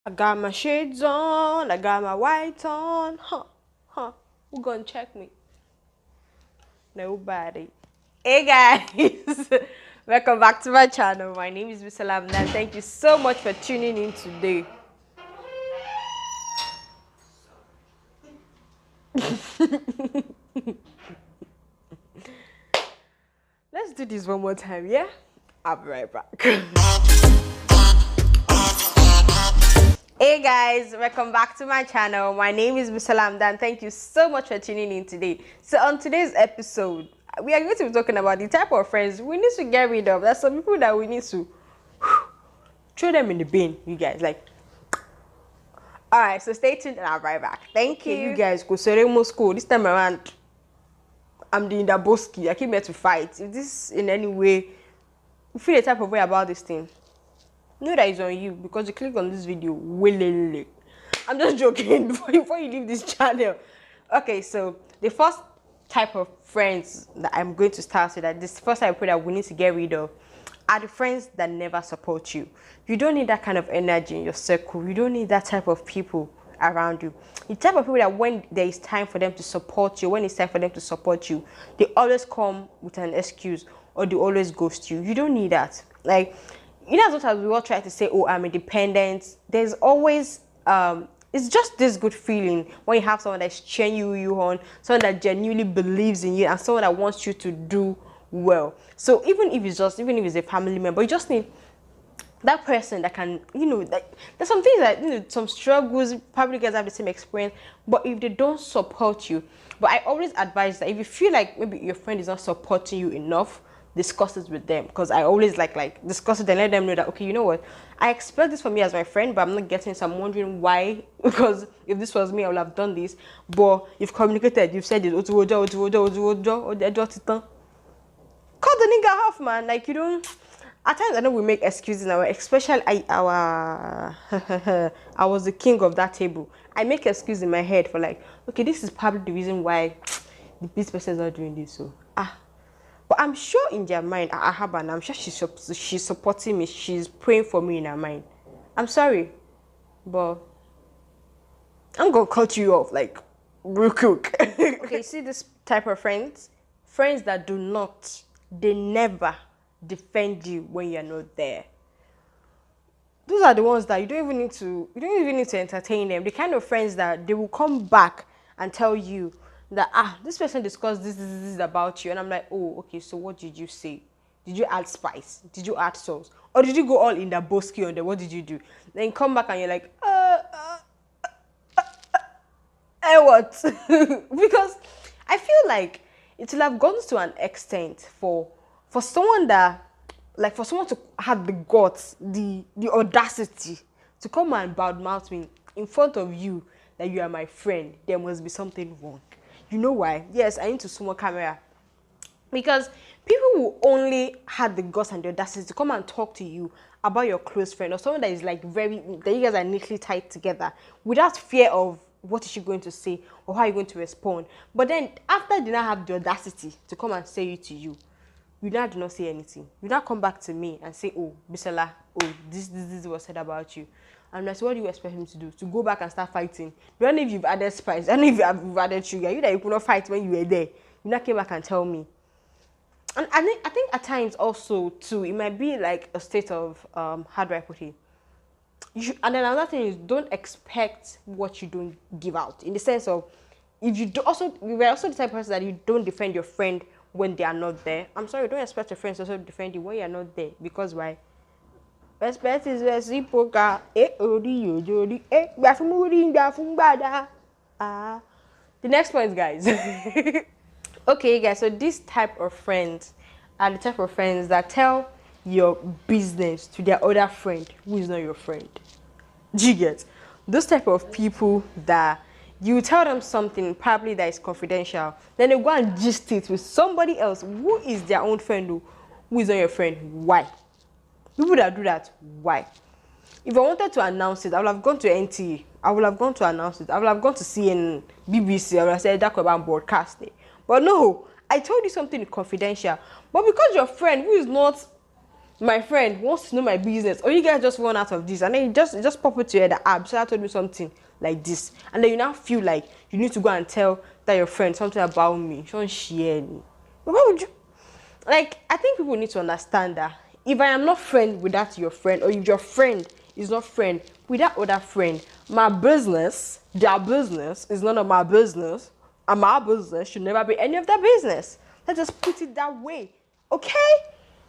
I got my shades on, I got my whites on. Who gonna check me? Nobody. Hey guys, welcome back to my channel. My name is Bisalam and thank you so much for tuning in today. Let's do this one more time, yeah? I'll be right back. Hey guys, welcome back to my channel. My name is Bisalam and thank you so much for tuning in today. So on today's episode, we are going to be talking about the type of friends we need to get rid of. There's some people that we need to throw them in the bin, you guys. Like, all right, so stay tuned and I'll be right back. Thank you. You guys, go Seremo School. This time around, I'm the Indaboski. I came here to fight. If this in any way, you feel the type of way about this thing, know that it's on you because you click on this video willingly. I'm just joking before you leave this channel. Okay, so the first type of friends that I'm going to start with, that this first type of people that we need to get rid of, are the friends that never support you. You don't need that kind of energy in your circle. You don't need that type of people around you. The type of people that when there is time for them to support you, when it's time for them to support you, they always come with an excuse or they always ghost you. You don't need that. Like, you know, as much as we all try to say, oh, I'm independent, there's always it's just this good feeling when you have someone that's cheering you on, someone that genuinely believes in you, and someone that wants you to do well. So even if it's a family member, you just need that person that can, like, there's some things that, some struggles, probably you guys have the same experience, but if they don't support you, but I always advise that if you feel like maybe your friend is not supporting you enough, discuss it with them, because I always like discuss it and let them know that, okay, you know what, I expect this from me as my friend, but I'm not getting it, so I'm wondering why, because if this was me, I would have done this, but you've communicated, you've said it, cut the nigga off, man. Like, you don't. At times, I know we make excuses now, especially I was the king of that table. I make excuses in my head for like, okay, this is probably the reason why this person is not doing this. So but I'm sure in their mind, I have, and I'm sure she's supporting me. She's praying for me in her mind. I'm sorry, but I'm gonna cut you off like real quick. Okay, see this type of friends that do not. They never defend you when you're not there. Those are the ones that you don't even need to entertain them. The kind of friends that they will come back and tell you that this person discussed this about you, and I'm like, oh, okay, so what did you say? Did you add spice? Did you add sauce? Or did you go all in the bosky on there? What did you do? Then come back and you're like, what? Because I feel like it will have gone to an extent for someone that, like, for someone to have the guts, the audacity to come and badmouth me in front of you that you are my friend. There must be something wrong. You know why? Yes, I need to zoom a camera, because people will only have the guts and the audacity to come and talk to you about your close friend or someone that is like that you guys are neatly tied together, without fear of what is she going to say or how are you going to respond. But then after they now have the audacity to come and say it to you, you now do not say anything. You now come back to me and say, oh, Bisola, oh, this was said about you. And like, so what do you expect him to do? To go back and start fighting? You don't know if you've added spice, I don't know if you've added sugar. You that you could not fight when you were there. You now came back and tell me. And I think at times also too, it might be like a state of how do I put it? And then another thing is, don't expect what you don't give out. In the sense of, if you do also, you are also the type of person that you don't defend your friend when they are not there. I'm sorry, don't expect your friends to also defend you when you are not there. Because why? Respect is reciprocal. The next point, guys. Okay, guys. So this type of friends are the type of friends that tell your business to their other friend who is not your friend. Do you get? Those type of people that you tell them something probably that is confidential, then they go and gist it with somebody else who is their own friend, who is not your friend. Why? People that do that, why? If I wanted to announce it, I would have gone to NTA. I would have gone to announce it. I would have gone to CNN, BBC. I would have said that about broadcasting. But no, I told you something confidential. But because your friend who is not my friend wants to know my business, or you guys just run out of this, and then you just pop it to your app. So I told me something like this, and then you now feel like you need to go and tell that your friend something about me. Don't share me. Why would you? Like, I think people need to understand that if I am not friend with that your friend, or if your friend is not friend with that other friend, my business, their business is none of my business, and my business should never be any of their business. Let's just put it that way, okay?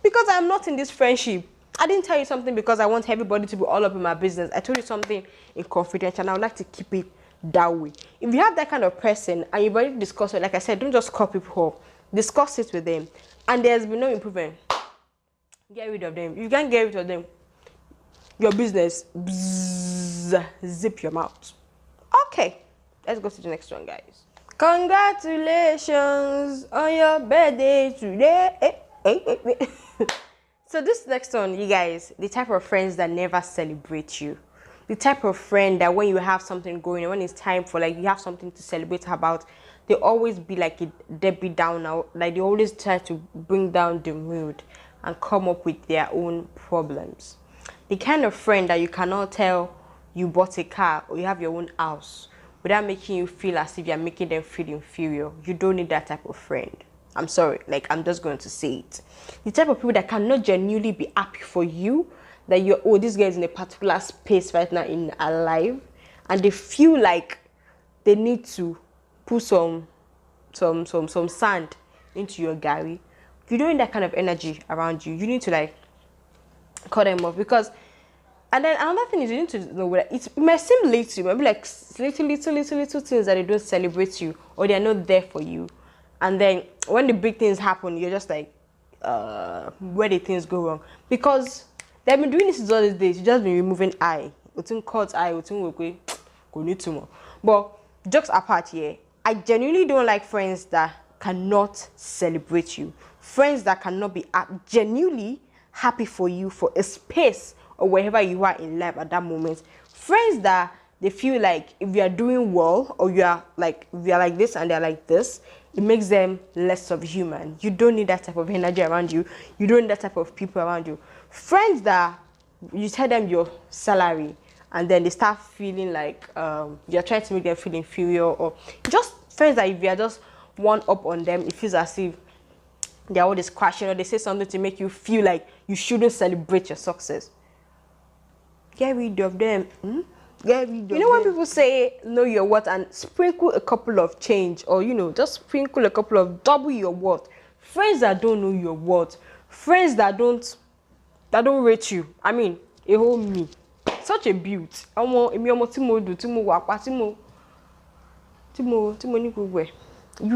Because I'm not in this friendship. I didn't tell you something because I want everybody to be all up in my business. I told you something in confidential, and I would like to keep it that way. If you have that kind of person and you've already discussed it, like I said, don't just cut people off. Discuss it with them, and there's been no improvement. Get rid of them. If you can't get rid of them, your business, bzzz, zip your mouth. Okay, let's go to the next one, guys. Congratulations on your birthday today. So this next one, you guys, the type of friends that never celebrate you. The type of friend that when you have something going on, when it's time for like you have something to celebrate about, they always be like a Debbie Downer. Like they always try to bring down the mood and come up with their own problems. The kind of friend that you cannot tell you bought a car or you have your own house without making you feel as if you're making them feel inferior. You don't need that type of friend. I'm sorry, like I'm just going to say it. The type of people that cannot genuinely be happy for you, that you're, oh, this guy is in a particular space right now in our life, and they feel like they need to put some sand into your gari. You don't need that kind of energy around you. You need to like cut them off, because, and then another thing is you need to know that it might seem little, it might be like little things that they don't celebrate you or they are not there for you, and then when the big things happen, you're just like, where did things go wrong? Because they've been doing this all these days. You just been removing eye, cut eye, go need to more. But jokes apart, here, I genuinely don't like friends that cannot celebrate you. Friends that cannot be genuinely happy for you for a space or wherever you are in life at that moment. Friends that they feel like if you are doing well or you are like this and they're like this, it makes them less of human. You don't need that type of energy around you. You don't need that type of people around you. Friends that you tell them your salary and then they start feeling like you're trying to make them feel inferior, or just friends that if you are just one up on them, it feels as if they're always crashing, or they say something to make you feel like you shouldn't celebrate your success. Get rid of them. Get rid of them. You know when people say know your worth and sprinkle a couple of change, or you know, just sprinkle a couple of double your worth. Friends that don't know your worth, friends that don't rate you. I mean, a whole me. Such a beauty. You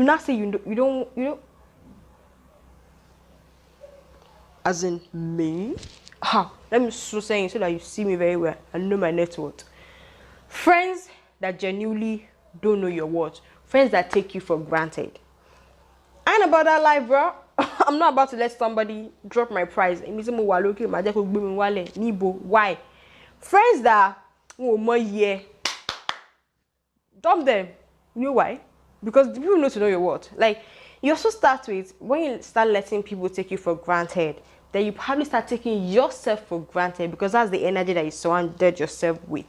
not say you don't as in me. Let me so saying so that you see me very well and know my net worth. Friends that genuinely don't know your worth. Friends that take you for granted. I ain't about that life, bro. I'm not about to let somebody drop my price. Why? Friends that dump them. You know why? Because people know to know your worth. Like, you also start with, when you start letting people take you for granted, then you probably start taking yourself for granted, because that's the energy that you surrounded yourself with.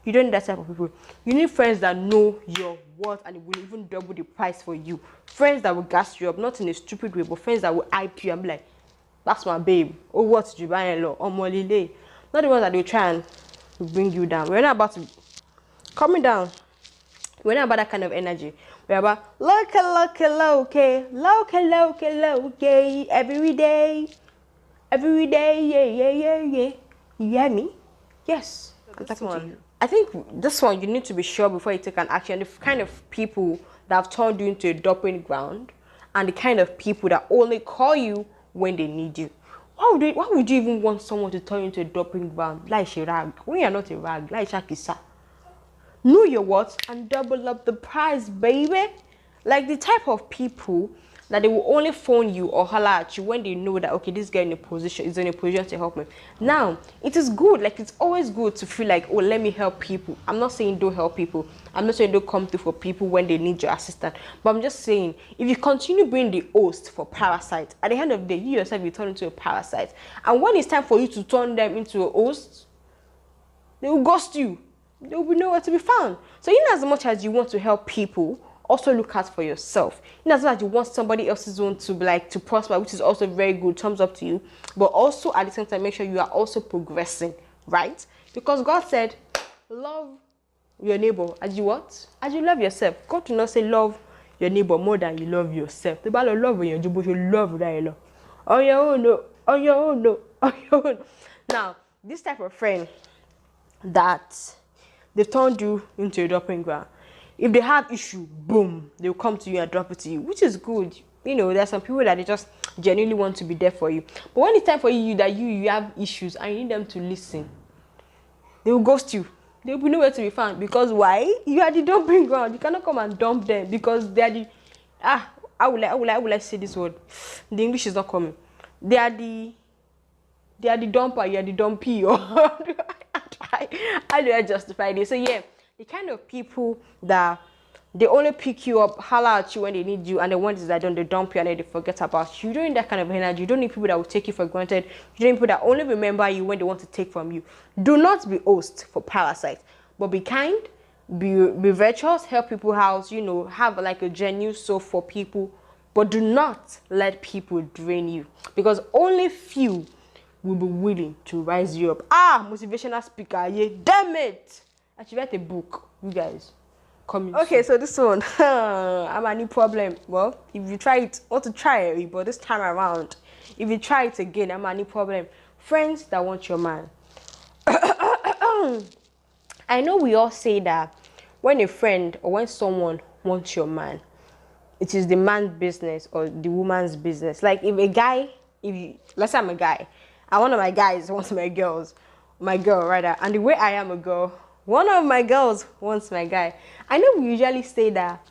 You don't need that type of people. You need friends that know your worth and will even double the price for you. Friends that will gas you up, not in a stupid way, but friends that will hype you and be like, that's my babe. Oh, what did you buy in law? Oh, Molly. Not the ones that will try and bring you down. We're not about to coming down. We're not about that kind of energy. We're about low, every day, yeah. You hear me? Yes. This one, I think this one you need to be sure before you take an action. The kind of people that have turned you into a dumping ground, and the kind of people that only call you when they need you. Why would you even want someone to turn you into a dumping ground? Like a rag. When you're not a rag, like Shakisa. Know your worth and double up the price, baby. Like the type of people that they will only phone you or holler at you when they know that, okay, this guy is in a position to help me. Now, it is good, like it's always good to feel like, oh, let me help people. I'm not saying don't help people. I'm not saying don't come through for people when they need your assistance. But I'm just saying, if you continue being the host for parasites, at the end of the day, you yourself will turn into a parasite. And when it's time for you to turn them into a host, they will ghost you. They will be nowhere to be found. So in as much as you want to help people, also look out for yourself. In as much as you want somebody else's own to be like to prosper, which is also very good, thumbs up to you. But also at the same time, make sure you are also progressing, right? Because God said, love your neighbor as you what? As you love yourself. God did not say love your neighbor more than you love yourself. The battle of love when you love that love. On your own, no. On your own, no. On your own. Now, this type of friend that they turned you into a dumping ground. If they have issue, boom, they'll come to you and drop it to you, which is good. You know, there's some people that they just genuinely want to be there for you. But when it's time for you that you have issues and you need them to listen, they will ghost you. They will be nowhere to be found. Because why? You are the dumping ground. You cannot come and dump them because they are the I would like to say this word. The English is not coming. They are the dumper, you are the dumpy. Or how do I justify this? So yeah, the kind of people that they only pick you up, holler at you when they need you, and the ones that don't, they dump you and they forget about you. You don't need that kind of energy. You don't need people that will take you for granted. You don't need people that only remember you when they want to take from you. Do not be host for parasites, but be kind, be virtuous, help people out, you know, have like a genuine soul for people, but do not let people drain you, because only few will be willing to rise you up. Motivational speaker, yeah, damn it. I should write a book, you guys. Okay, so this one, I'm a new problem. Well, if you try it, want to try it, but this time around, if you try it again, I'm a new problem. Friends that want your man. I know we all say that when a friend or when someone wants your man, it is the man's business or the woman's business. Like if a guy, let's say I'm a guy, and one of my guys wants my girl rather, and the way I am a girl, one of my girls wants my guy. I know we usually say that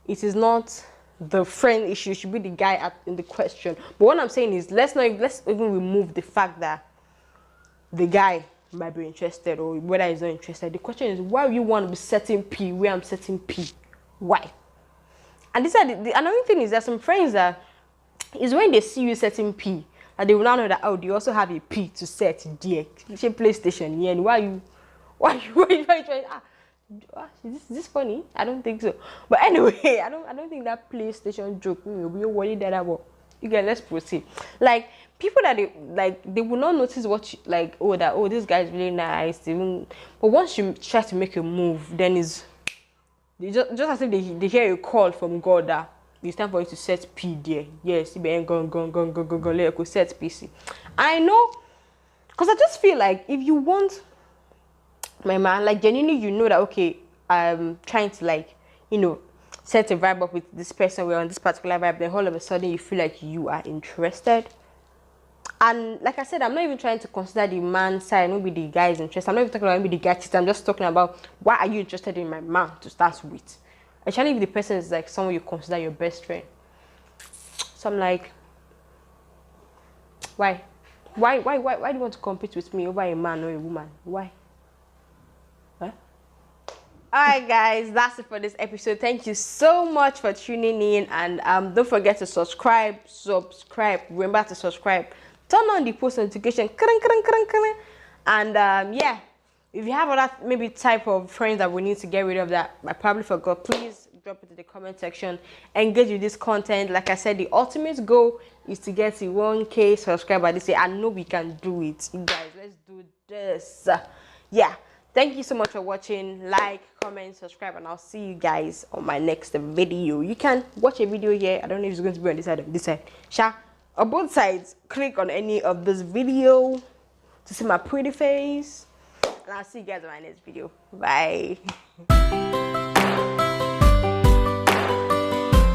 it is not the friend issue, it should be the guy in the question. But what I'm saying is, let's even remove the fact that the guy might be interested or whether he's not interested. The question is, why you want to be setting P where I'm setting P? Why? And this another thing is that some friends that is when they see you setting P, and they will now know that, oh, they also have a P to set there. PlayStation, yeah, and why you trying? Is this funny? I don't think so. But anyway, I don't think that PlayStation joke will be worried that about. You guys, let's proceed. Like people that they will not notice what this guy is really nice. Even, but once you try to make a move, then just as if they hear a call from God that it's time for you to set P there. Yes, you go, let go set PC. I know, because I just feel like if you want my man, like genuinely, you know that okay, I'm trying to like, you know, set a vibe up with this person, we're on this particular vibe, then all of a sudden you feel like you are interested. And like I said, I'm not even trying to consider the man side, maybe the guy's interest. I'm not even talking about maybe the guy cheating. I'm just talking about why are you interested in my man to start with. Actually, if the person is like someone you consider your best friend. So I'm like, why? Why do you want to compete with me over a man or a woman? Why? Alright guys, that's it for this episode. Thank you so much for tuning in, and don't forget to subscribe. Remember to subscribe, turn on the post notification, and yeah, if you have other maybe type of friends that we need to get rid of that I probably forgot, please drop it in the comment section. Engage with this content. Like I said, the ultimate goal is to get to 1K subscriber this year. I know we can do it, you guys. Let's do this. Yeah, thank you so much for watching. Like, comment, subscribe, and I'll see you guys on my next video. You can watch a video here. I don't know if it's going to be on this side or this side. On both sides, click on any of this video to see my pretty face, and I'll see you guys on my next video. Bye.